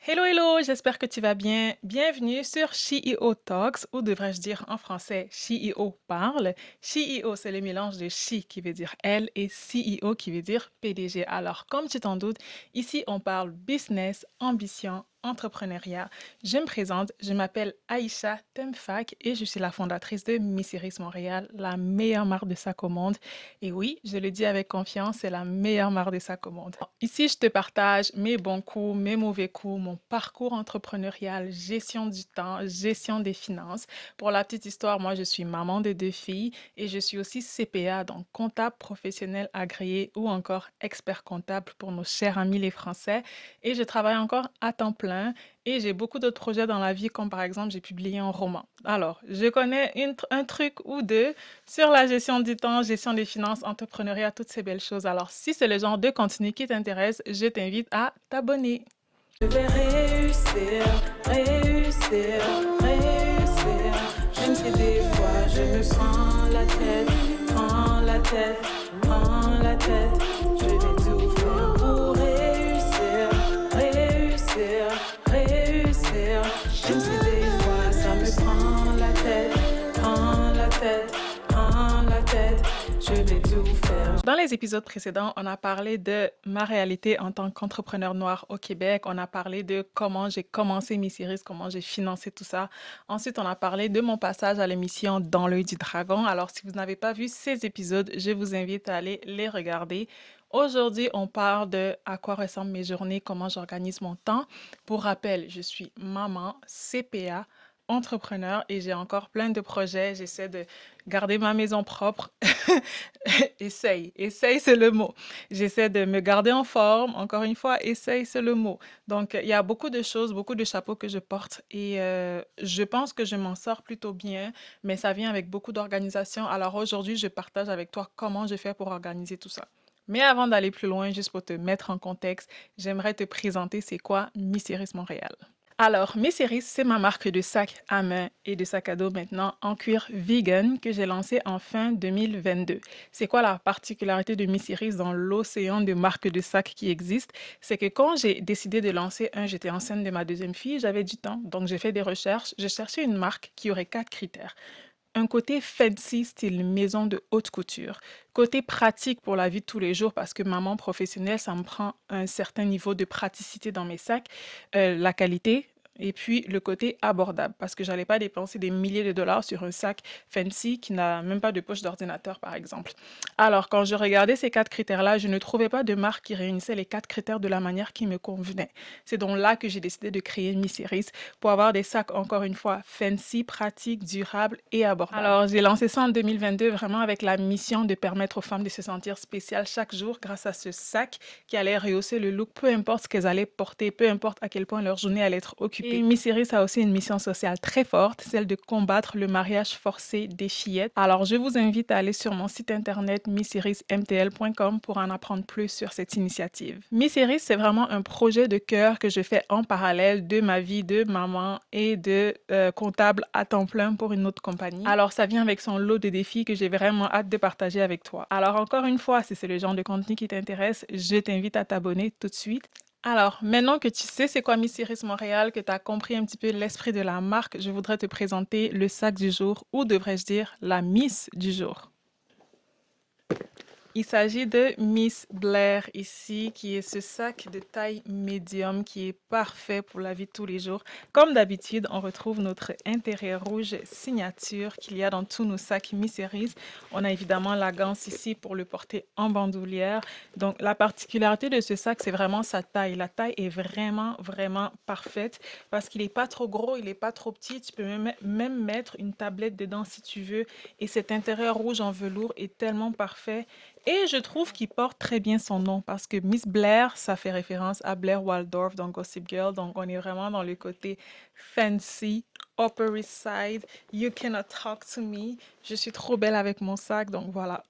Hello, hello, j'espère que tu vas bien. Bienvenue sur CEO Talks, ou devrais-je dire en français CEO parle. CEO, c'est le mélange de she qui veut dire elle et CEO qui veut dire PDG. Alors, comme tu t'en doutes, ici on parle business, ambition, entrepreneuriat. Je me présente, je m'appelle Aïcha Temfak et je suis la fondatrice de Miss Iris Montréal, la meilleure marque de sac au monde. Et oui, je le dis avec confiance, c'est la meilleure marque de sac au monde. Ici, je te partage mes bons coups, mes mauvais coups, mon parcours entrepreneurial, gestion du temps, gestion des finances. Pour la petite histoire, moi, je suis maman de deux filles et je suis aussi CPA, donc comptable professionnel agréé ou encore expert comptable pour nos chers amis les Français. Et je travaille encore à temps plein et j'ai beaucoup d'autres projets dans la vie, comme par exemple, j'ai publié un roman. Alors, je connais un truc ou deux sur la gestion du temps, gestion des finances, entrepreneuriat, toutes ces belles choses. Alors, si c'est le genre de contenu qui t'intéresse, je t'invite à t'abonner. Je vais réussir, réussir, réussir. Même si des fois je me prends la tête, prends la tête, prends la tête. Je vais tout faire pour réussir, réussir, réussir. Même si des fois ça me prend la tête, prends la tête, prends la tête. Je vais tout faire. Dans les épisodes précédents, on a parlé de ma réalité en tant qu'entrepreneur noir au Québec. On a parlé de comment j'ai commencé mes séries, comment j'ai financé tout ça. Ensuite, on a parlé de mon passage à l'émission Dans l'œil du dragon. Alors, si vous n'avez pas vu ces épisodes, je vous invite à aller les regarder. Aujourd'hui, on parle de à quoi ressemblent mes journées, comment j'organise mon temps. Pour rappel, je suis maman, CPA, entrepreneur et j'ai encore plein de projets. J'essaie de garder ma maison propre. Essaye, c'est le mot. J'essaie de me garder en forme. Encore une fois, essaye, c'est le mot. Donc, il y a beaucoup de choses, beaucoup de chapeaux que je porte et je pense que je m'en sors plutôt bien, mais ça vient avec beaucoup d'organisation. Alors aujourd'hui, je partage avec toi comment je fais pour organiser tout ça. Mais avant d'aller plus loin, juste pour te mettre en contexte, j'aimerais te présenter c'est quoi Miss Iris Montréal. Alors, Messeris, c'est ma marque de sac à main et de sac à dos maintenant en cuir vegan que j'ai lancé en fin 2022. C'est quoi la particularité de Messeris dans l'océan de marques de sacs qui existent? C'est que quand j'ai décidé de lancer un, j'étais enceinte de ma deuxième fille, j'avais du temps, donc j'ai fait des recherches. Je cherchais une marque qui aurait 4 critères. Un côté fancy, style maison de haute couture. Côté pratique pour la vie de tous les jours, parce que maman professionnelle, ça me prend un certain niveau de praticité dans mes sacs. La qualité. Et puis le côté abordable, parce que j'allais pas dépenser des milliers de dollars sur un sac fancy qui n'a même pas de poche d'ordinateur, par exemple. Alors, quand je regardais ces 4 critères-là, je ne trouvais pas de marque qui réunissait les 4 critères de la manière qui me convenait. C'est donc là que j'ai décidé de créer Miss Series pour avoir des sacs, encore une fois, fancy, pratiques, durables et abordables. Alors, j'ai lancé ça en 2022 vraiment avec la mission de permettre aux femmes de se sentir spéciales chaque jour grâce à ce sac qui allait rehausser le look, peu importe ce qu'elles allaient porter, peu importe à quel point leur journée allait être occupée. Et Miss Iris a aussi une mission sociale très forte, celle de combattre le mariage forcé des fillettes. Alors, je vous invite à aller sur mon site internet missirismtl.com pour en apprendre plus sur cette initiative. Miss Iris, c'est vraiment un projet de cœur que je fais en parallèle de ma vie de maman et de comptable à temps plein pour une autre compagnie. Alors, ça vient avec son lot de défis que j'ai vraiment hâte de partager avec toi. Alors, encore une fois, si c'est le genre de contenu qui t'intéresse, je t'invite à t'abonner tout de suite. Alors, maintenant que tu sais c'est quoi Miss Iris Montréal, que tu as compris un petit peu l'esprit de la marque, je voudrais te présenter le sac du jour, ou devrais-je dire la Miss du jour. Il s'agit de Miss Blair ici, qui est ce sac de taille médium qui est parfait pour la vie de tous les jours. Comme d'habitude, on retrouve notre intérieur rouge signature qu'il y a dans tous nos sacs Miss Series. On a évidemment la ganse ici pour le porter en bandoulière. Donc, la particularité de ce sac, c'est vraiment sa taille. La taille est vraiment, vraiment parfaite parce qu'il n'est pas trop gros, il n'est pas trop petit. Tu peux même mettre une tablette dedans si tu veux. Et cet intérieur rouge en velours est tellement parfait. Et je trouve qu'il porte très bien son nom parce que Miss Blair, ça fait référence à Blair Waldorf dans Gossip Girl. Donc, on est vraiment dans le côté fancy, Upper East Side. You cannot talk to me. Je suis trop belle avec mon sac. Donc, voilà.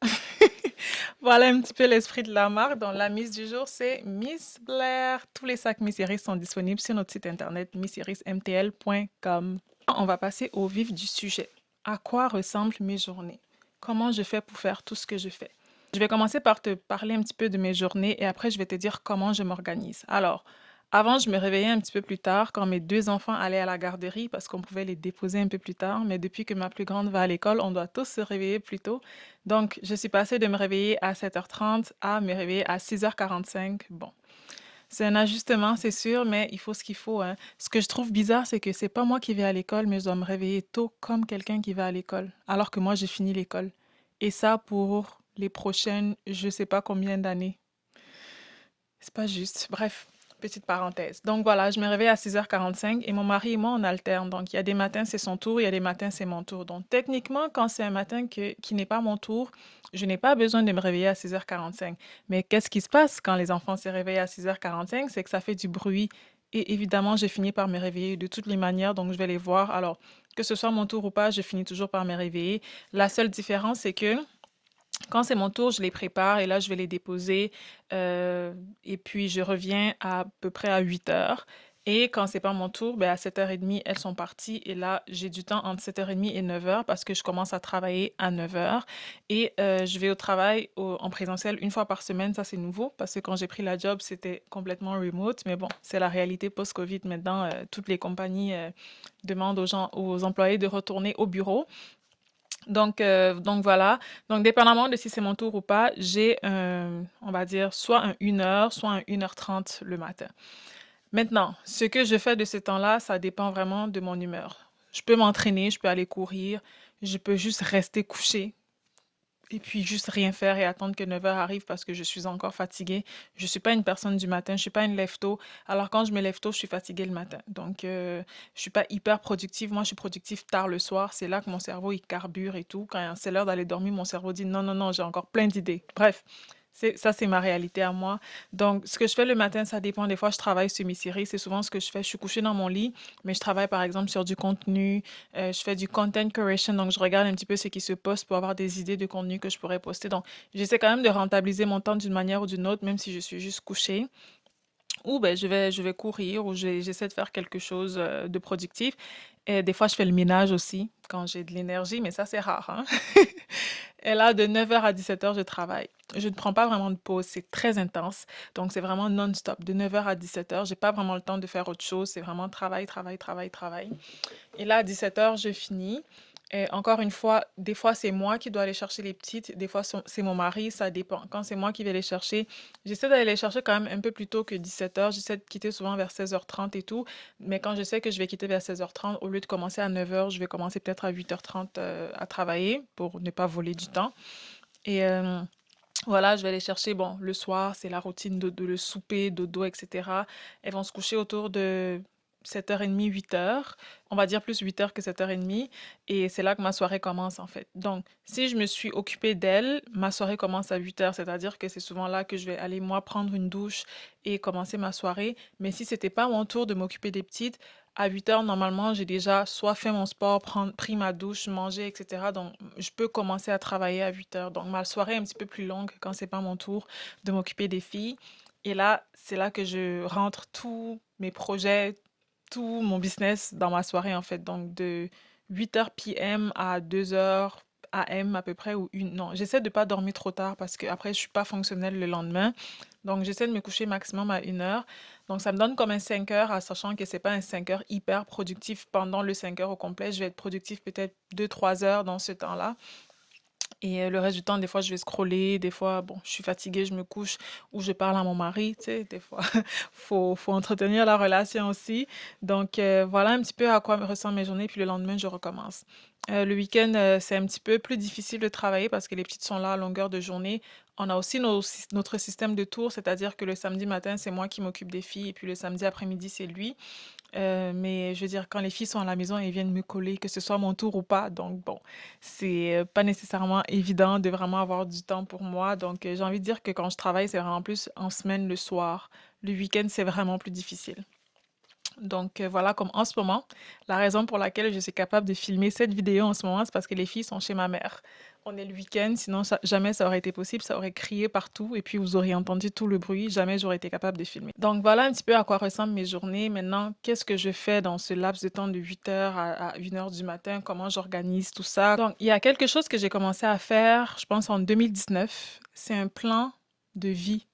Voilà un petit peu l'esprit de la marque. Donc, la Miss du jour, c'est Miss Blair. Tous les sacs Miss Iris sont disponibles sur notre site internet missirismtl.com. On va passer au vif du sujet. À quoi ressemblent mes journées? Comment je fais pour faire tout ce que je fais? Je vais commencer par te parler un petit peu de mes journées et après, je vais te dire comment je m'organise. Alors, Avant, je me réveillais un petit peu plus tard quand mes 2 enfants allaient à la garderie parce qu'on pouvait les déposer un peu plus tard. Mais depuis que ma plus grande va à l'école, on doit tous se réveiller plus tôt. Donc, je suis passée de me réveiller à 7h30 à me réveiller à 6h45. Bon, c'est un ajustement, c'est sûr, mais il faut ce qu'il faut, hein. Ce que je trouve bizarre, c'est que c'est pas moi qui vais à l'école, mais je dois me réveiller tôt comme quelqu'un qui va à l'école, alors que moi, j'ai fini l'école. Et ça pour les prochaines, je sais pas combien d'années. C'est pas juste. Bref, petite parenthèse. Donc voilà, je me réveille à 6h45 et mon mari et moi, on alterne. Donc il y a des matins, c'est son tour, il y a des matins, c'est mon tour. Donc techniquement, quand c'est un matin qui n'est pas mon tour, je n'ai pas besoin de me réveiller à 6h45. Mais qu'est-ce qui se passe quand les enfants se réveillent à 6h45? C'est que ça fait du bruit. Et évidemment, j'ai fini par me réveiller de toutes les manières, donc je vais les voir. Alors, que ce soit mon tour ou pas, je finis toujours par me réveiller. La seule différence, c'est que quand c'est mon tour, je les prépare et là, je vais les déposer. Et puis, je reviens à peu près à 8 heures. Et quand c'est pas mon tour, ben à 7h30, elles sont parties. Et là, j'ai du temps entre 7h30 et 9h parce que je commence à travailler à 9h. Et je vais au travail en présentiel une fois par semaine. Ça, c'est nouveau parce que quand j'ai pris la job, c'était complètement remote. Mais bon, c'est la réalité post-Covid. Maintenant, toutes les compagnies demandent aux gens, aux employés de retourner au bureau. Donc voilà. Donc, dépendamment de si c'est mon tour ou pas, j'ai on va dire, soit un 1 heure, soit un 1h30 le matin. Maintenant, ce que je fais de ce temps-là, ça dépend vraiment de mon humeur. Je peux m'entraîner, je peux aller courir, je peux juste rester couché et puis juste rien faire et attendre que 9 heures arrive parce que je suis encore fatiguée. Je suis pas une personne du matin, je suis pas une lève-tôt. Alors quand je me lève tôt, je suis fatiguée le matin. Donc je suis pas hyper productive. Moi, je suis productive tard le soir. C'est là que mon cerveau il carbure et tout. Quand c'est l'heure d'aller dormir, mon cerveau dit non, non, non, j'ai encore plein d'idées. Bref. Ça, c'est ma réalité à moi. Donc, ce que je fais le matin, ça dépend. Des fois, je travaille sur mes séries. C'est souvent ce que je fais. Je suis couchée dans mon lit, mais je travaille, par exemple, sur du contenu. Je fais du content creation, donc je regarde un petit peu ce qui se poste pour avoir des idées de contenu que je pourrais poster. Donc, j'essaie quand même de rentabiliser mon temps d'une manière ou d'une autre, même si je suis juste couchée. Ou ben, je vais courir ou j'essaie de faire quelque chose de productif. Et des fois, je fais le ménage aussi quand j'ai de l'énergie, mais ça, c'est rare, hein. Et là, de 9h à 17h, je travaille. Je ne prends pas vraiment de pause, c'est très intense. Donc, c'est vraiment non-stop. De 9h à 17h, j'ai pas vraiment le temps de faire autre chose. C'est vraiment travail, travail, travail, travail. Et là, à 17h, je finis. Et encore une fois, des fois, c'est moi qui dois aller chercher les petites. Des fois, c'est mon mari, ça dépend. Quand c'est moi qui vais les chercher, j'essaie d'aller les chercher quand même un peu plus tôt que 17h. J'essaie de quitter souvent vers 16h30 et tout. Mais quand je sais que je vais quitter vers 16h30, au lieu de commencer à 9h, je vais commencer peut-être à 8h30 à travailler pour ne pas voler du temps. Et voilà, je vais les chercher. Bon, le soir, c'est la routine de le souper, dodo, etc. Elles vont se coucher autour de 7h30, 8h. On va dire plus 8h que 7h30. Et c'est là que ma soirée commence, en fait. Donc, si je me suis occupée d'elles, ma soirée commence à 8h. C'est-à-dire que c'est souvent là que je vais aller, moi, prendre une douche et commencer ma soirée. Mais si c'était pas mon tour de m'occuper des petites, à 8h, normalement, j'ai déjà soit fait mon sport, pris ma douche, mangé, etc. Donc, je peux commencer à travailler à 8h. Donc, ma soirée est un petit peu plus longue quand c'est pas mon tour de m'occuper des filles. Et là, c'est là que je rentre tous mes projets, tout mon business dans ma soirée, en fait. Donc, de 8h PM à 2h AM à peu près, ou une... Non, j'essaie de pas dormir trop tard parce que après je suis pas fonctionnelle le lendemain. Donc, j'essaie de me coucher maximum à 1h. Donc, ça me donne comme un 5 heures, en sachant que c'est pas un 5 heures hyper productif pendant le 5 heures au complet. Je vais être productif peut-être 2 3 heures dans ce temps-là. Et le reste du temps, des fois, je vais scroller, des fois, bon, je suis fatiguée, je me couche ou je parle à mon mari, tu sais, des fois, faut entretenir la relation aussi. Donc, voilà un petit peu à quoi me ressemblent mes journées, puis le lendemain, je recommence. Le week-end, c'est un petit peu plus difficile de travailler parce que les petites sont là à longueur de journée. On a aussi notre système de tour, c'est-à-dire que le samedi matin, c'est moi qui m'occupe des filles et puis le samedi après-midi, c'est lui. Mais je veux dire, quand les filles sont à la maison, elles viennent me coller, que ce soit mon tour ou pas. Donc bon, c'est pas nécessairement évident de vraiment avoir du temps pour moi. Donc j'ai envie de dire que quand je travaille, c'est vraiment plus en semaine, le soir. Le week-end, c'est vraiment plus difficile. Donc voilà, comme en ce moment, la raison pour laquelle je suis capable de filmer cette vidéo en ce moment, c'est parce que les filles sont chez ma mère. On est le week-end, sinon jamais ça aurait été possible, ça aurait crié partout et puis vous auriez entendu tout le bruit, jamais j'aurais été capable de filmer. Donc voilà un petit peu à quoi ressemblent mes journées. Maintenant, qu'est-ce que je fais dans ce laps de temps de 8h à 1h du matin, comment j'organise tout ça. Donc il y a quelque chose que j'ai commencé à faire, je pense en 2019, c'est un plan de vie,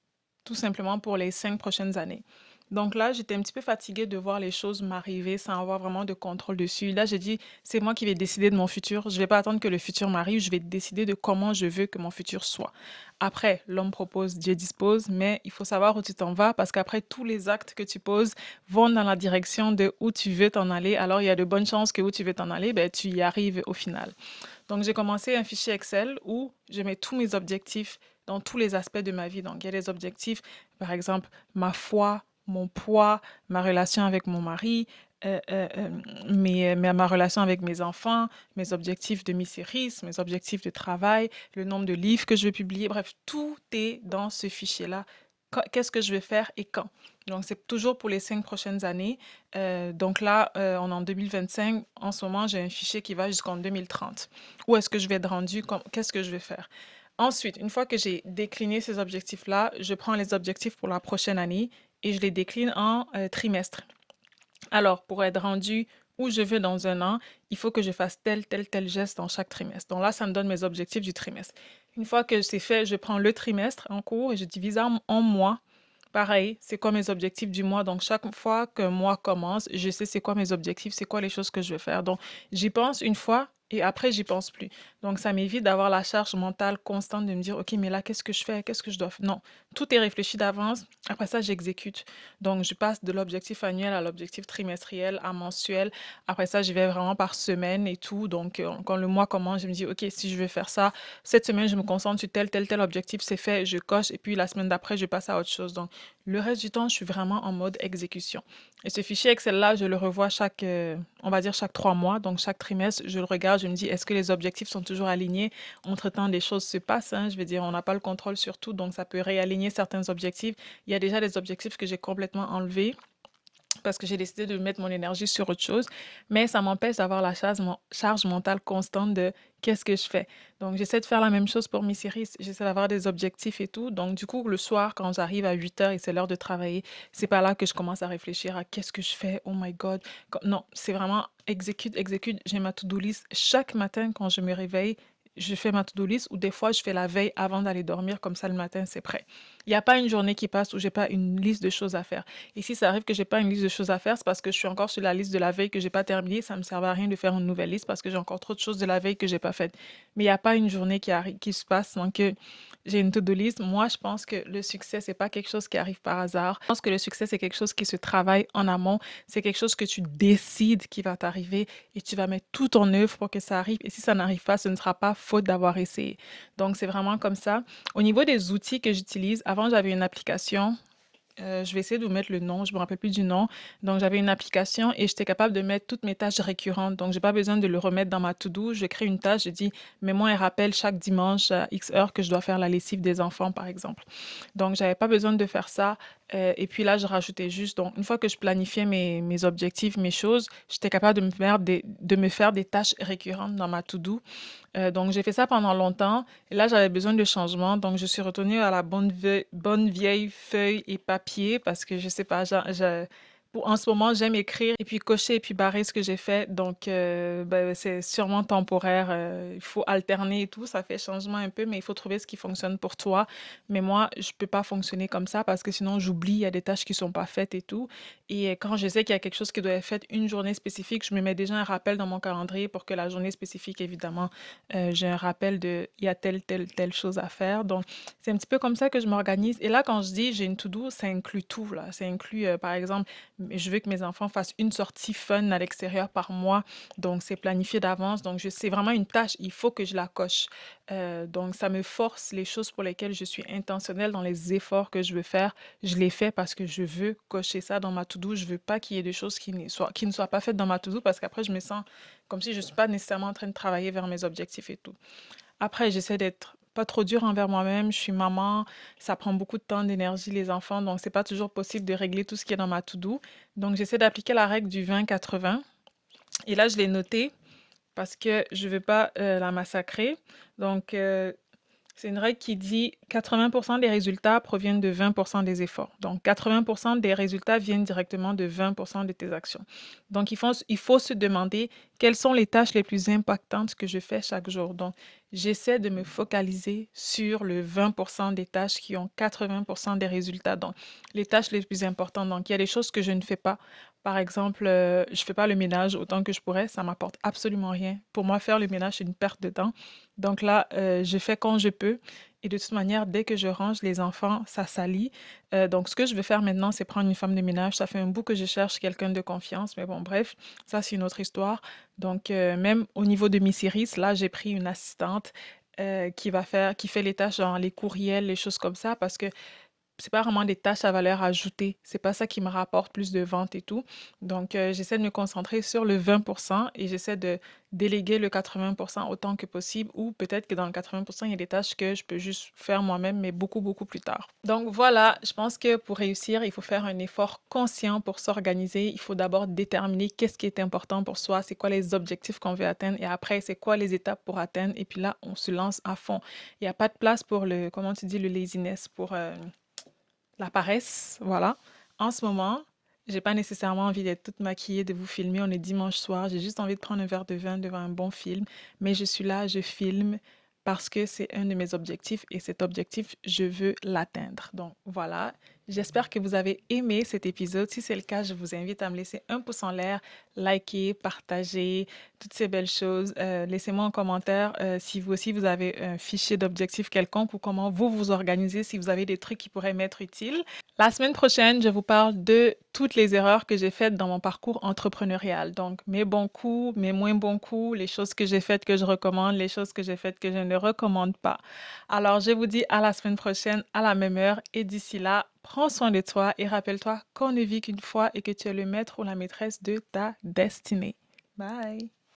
tout simplement pour les 5 prochaines années. Donc là, j'étais un petit peu fatiguée de voir les choses m'arriver sans avoir vraiment de contrôle dessus. Là, j'ai dit, c'est moi qui vais décider de mon futur. Je vais pas attendre que le futur m'arrive. Je vais décider de comment je veux que mon futur soit. Après, l'homme propose, Dieu dispose, mais il faut savoir où tu t'en vas parce qu'après, tous les actes que tu poses vont dans la direction de où tu veux t'en aller. Alors, il y a de bonnes chances que où tu veux t'en aller, ben, tu y arrives au final. Donc, j'ai commencé un fichier Excel où je mets tous mes objectifs dans tous les aspects de ma vie. Donc, il y a des objectifs, par exemple, ma foi, mon poids, ma relation avec mon mari, euh, euh, euh, ma relation avec mes enfants, mes objectifs de Miss Iris, mes objectifs de travail, le nombre de livres que je vais publier. Bref, tout est dans ce fichier-là. Qu'est-ce que je vais faire et quand? Donc, c'est toujours pour les 5 prochaines années. Donc là, on est en 2025. En ce moment, j'ai un fichier qui va jusqu'en 2030. Où est-ce que je vais être rendu? Qu'est-ce que je vais faire? Ensuite, une fois que j'ai décliné ces objectifs-là, je prends les objectifs pour la prochaine année et je les décline en trimestres. Alors, pour être rendu où je veux dans un an, il faut que je fasse tel, tel, tel geste dans chaque trimestre. Donc là, ça me donne mes objectifs du trimestre. Une fois que c'est fait, je prends le trimestre en cours et je divise en mois. Pareil, c'est quoi mes objectifs du mois. Donc, chaque fois qu'un mois commence, je sais c'est quoi mes objectifs, c'est quoi les choses que je veux faire. Donc, j'y pense une fois et après, j'y pense plus. Donc, ça m'évite d'avoir la charge mentale constante de me dire, OK, mais là, qu'est-ce que je fais? Qu'est-ce que je dois faire? Non, tout est réfléchi d'avance. Après ça, j'exécute. Donc, je passe de l'objectif annuel à l'objectif trimestriel, à mensuel. Après ça, j'y vais vraiment par semaine et tout. Donc, quand le mois commence, je me dis, OK, si je veux faire ça, cette semaine, je me concentre sur tel, tel, tel objectif, c'est fait, je coche. Et puis, la semaine d'après, je passe à autre chose. Donc, le reste du temps, je suis vraiment en mode exécution. Et ce fichier Excel-là, je le revois on va dire chaque 3 mois. Donc, chaque trimestre, je le regarde, je me dis, est-ce que les objectifs sont toujours alignés? Entre-temps, des choses se passent, hein. Je veux dire, on n'a pas le contrôle sur tout, donc ça peut réaligner certains objectifs. Il y a déjà des objectifs que j'ai complètement enlevés parce que j'ai décidé de mettre mon énergie sur autre chose, mais ça m'empêche d'avoir la charge mentale constante de qu'est-ce que je fais. Donc, j'essaie de faire la même chose pour mes séries, j'essaie d'avoir des objectifs et tout. Donc, du coup, le soir, quand j'arrive à 8 heures et c'est l'heure de travailler, c'est pas là que je commence à réfléchir à qu'est-ce que je fais, oh my God. Non, c'est vraiment exécute, exécute. J'ai ma to-do list. Chaque matin, quand je me réveille, je fais ma to-do list ou des fois, je fais la veille avant d'aller dormir, comme ça, le matin, c'est prêt. Il n'y a pas une journée qui passe où j'ai pas une liste de choses à faire. Et si ça arrive que j'ai pas une liste de choses à faire, c'est parce que je suis encore sur la liste de la veille que j'ai pas terminée. Ça me sert à rien de faire une nouvelle liste parce que j'ai encore trop de choses de la veille que j'ai pas faites. Mais il n'y a pas une journée qui se passe sans que j'ai une to-do list. Moi, je pense que le succès, c'est pas quelque chose qui arrive par hasard. Je pense que le succès, c'est quelque chose qui se travaille en amont. C'est quelque chose que tu décides qui va t'arriver et tu vas mettre tout en œuvre pour que ça arrive. Et si ça n'arrive pas, ce ne sera pas faute d'avoir essayé. Donc, c'est vraiment comme ça. Au niveau des outils que j'utilise, avant, j'avais une application. Je vais essayer de vous mettre le nom, je me rappelle plus du nom. Donc, j'avais une application et j'étais capable de mettre toutes mes tâches récurrentes. Donc, j'ai pas besoin de le remettre dans ma to-do. Je crée une tâche, je dis, mets-moi un rappel chaque dimanche à X heures que je dois faire la lessive des enfants, par exemple. Donc, j'avais pas besoin de faire ça. Et puis là, je rajoutais juste. Donc, une fois que je planifiais mes objectifs, mes choses, j'étais capable de me faire des tâches récurrentes dans ma to-do. Donc, j'ai fait ça pendant longtemps. Et là, j'avais besoin de changement. Donc, je suis retournée à la bonne vieille feuille et papier parce que je sais pas, en ce moment, j'aime écrire et puis cocher et puis barrer ce que j'ai fait. Donc, ben, c'est sûrement temporaire. Il faut alterner et tout. Ça fait changement un peu, mais il faut trouver ce qui fonctionne pour toi. Mais moi, je peux pas fonctionner comme ça parce que sinon, j'oublie. Il y a des tâches qui sont pas faites et tout. Et quand je sais qu'il y a quelque chose qui doit être fait une journée spécifique, je me mets déjà un rappel dans mon calendrier pour que la journée spécifique, évidemment, j'ai un rappel de il y a telle, telle, telle chose à faire. Donc, c'est un petit peu comme ça que je m'organise. Et là, quand je dis j'ai une to-do, ça inclut tout, là. Ça inclut, par exemple, je veux que mes enfants fassent une sortie fun à l'extérieur par mois. Donc, c'est planifié d'avance. Donc, c'est vraiment une tâche. Il faut que je la coche. Donc, ça me force les choses pour lesquelles je suis intentionnelle dans les efforts que je veux faire. Je les fais parce que je veux cocher ça dans ma to-do. Je veux pas qu'il y ait des choses qui ne soient pas faites dans ma to-do parce qu'après, je me sens comme si je suis pas nécessairement en train de travailler vers mes objectifs et tout. Après, j'essaie d'être pas trop dure envers moi-même. Je suis maman, ça prend beaucoup de temps, d'énergie, les enfants, donc c'est pas toujours possible de régler tout ce qui est dans ma to-do. Donc, j'essaie d'appliquer la règle du 20-80. Et là, je l'ai noté parce que je veux pas la massacrer. Donc, c'est une règle qui dit 80% des résultats proviennent de 20% des efforts. Donc, 80% des résultats viennent directement de 20% de tes actions. Donc, il faut se demander quelles sont les tâches les plus impactantes que je fais chaque jour. Donc, j'essaie de me focaliser sur le 20% des tâches qui ont 80% des résultats. Donc, les tâches les plus importantes. Donc, il y a des choses que je ne fais pas. Par exemple, je fais pas le ménage autant que je pourrais. Ça m'apporte absolument rien. Pour moi, faire le ménage, c'est une perte de temps. Donc là, je fais quand je peux. Et de toute manière, dès que je range les enfants, ça salit. Donc, ce que je veux faire maintenant, c'est prendre une femme de ménage. Ça fait un bout que je cherche quelqu'un de confiance. Mais bon, bref, ça, c'est une autre histoire. Donc, même au niveau de mes séries, là, j'ai pris une assistante qui fait les tâches, genre les courriels, les choses comme ça, parce que c'est pas vraiment des tâches à valeur ajoutée. C'est pas ça qui me rapporte plus de ventes et tout. Donc, j'essaie de me concentrer sur le 20% et j'essaie de déléguer le 80% autant que possible ou peut-être que dans le 80%, il y a des tâches que je peux juste faire moi-même, mais beaucoup, beaucoup plus tard. Donc voilà, je pense que pour réussir, il faut faire un effort conscient pour s'organiser. Il faut d'abord déterminer qu'est-ce qui est important pour soi, c'est quoi les objectifs qu'on veut atteindre et après, c'est quoi les étapes pour atteindre. Et puis là, on se lance à fond. Il n'y a pas de place pour le, comment tu dis, le laziness, pour la paresse, voilà. En ce moment, j'ai pas nécessairement envie d'être toute maquillée, de vous filmer. On est dimanche soir. J'ai juste envie de prendre un verre de vin devant un bon film. Mais je suis là, je filme parce que c'est un de mes objectifs et cet objectif, je veux l'atteindre. Donc voilà. J'espère que vous avez aimé cet épisode. Si c'est le cas, je vous invite à me laisser un pouce en l'air, liker, partager, toutes ces belles choses. Laissez-moi en commentaire si vous aussi vous avez un fichier d'objectifs quelconque ou comment vous vous organisez, si vous avez des trucs qui pourraient m'être utiles. La semaine prochaine, je vous parle de toutes les erreurs que j'ai faites dans mon parcours entrepreneurial. Donc, mes bons coups, mes moins bons coups, les choses que j'ai faites que je recommande, les choses que j'ai faites que je ne recommande pas. Alors, je vous dis à la semaine prochaine, à la même heure. Et d'ici là, prends soin de toi et rappelle-toi qu'on ne vit qu'une fois et que tu es le maître ou la maîtresse de ta destinée. Bye!